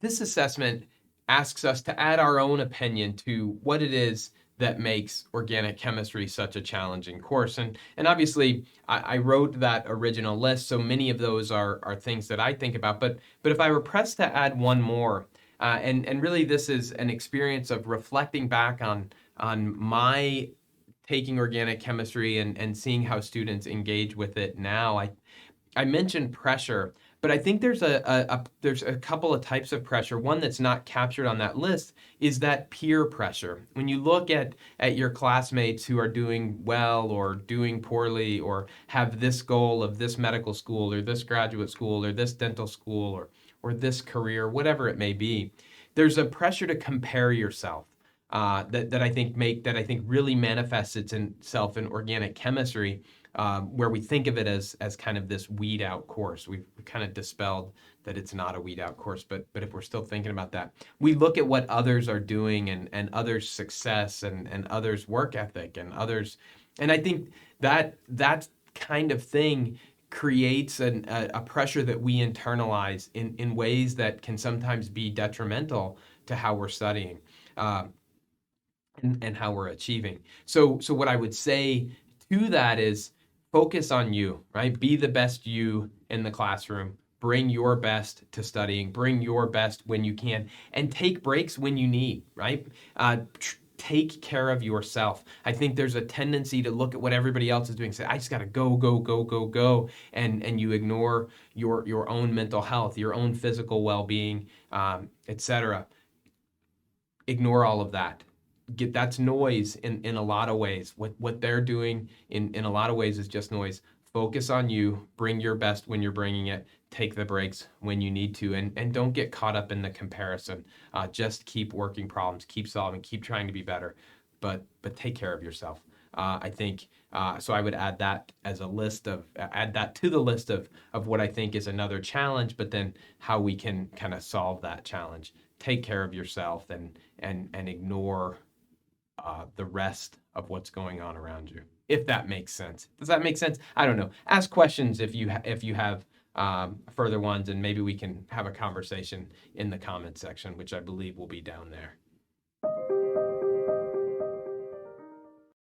this assessment asks us to add our own opinion to what it is that makes organic chemistry such a challenging course. And obviously, I wrote that original list, so many of those are things that I think about. But if I were pressed to add one more, and really this is an experience of reflecting back on my taking organic chemistry and seeing how students engage with it now. I mentioned pressure, but I think there's there's a couple of types of pressure. One that's not captured on that list is that peer pressure. When you look at your classmates who are doing well or doing poorly or have this goal of this medical school or this graduate school or this dental school or this career, whatever it may be, there's a pressure to compare yourself. That I think really manifests itself in organic chemistry, where we think of it as kind of this weed out course. We've kind of dispelled that it's not a weed out course, but if we're still thinking about that, we look at what others are doing and others' success and others' work ethic and others, and I think that kind of thing creates a pressure that we internalize in ways that can sometimes be detrimental to how we're studying. And how we're achieving. So what I would say to that is focus on you, right? Be the best you in the classroom. Bring your best to studying. Bring your best when you can, and take breaks when you need, right? Take care of yourself. I think there's a tendency to look at what everybody else is doing, say, I just got to go, and you ignore your own mental health, your own physical well-being, etc. Ignore all of that. That's noise in a lot of ways. What they're doing in a lot of ways is just noise. Focus on you, bring your best when you're bringing it, take the breaks when you need to, and don't get caught up in the comparison. Just keep working problems, keep solving, keep trying to be better, but take care of yourself. I think so. I would add that as add that to the list of what I think is another challenge, but then how we can kind of solve that challenge. Take care of yourself and ignore the rest of what's going on around you, if that makes sense. Does that make sense? I don't know. Ask questions if you have further ones, and maybe we can have a conversation in the comment section, which I believe will be down there.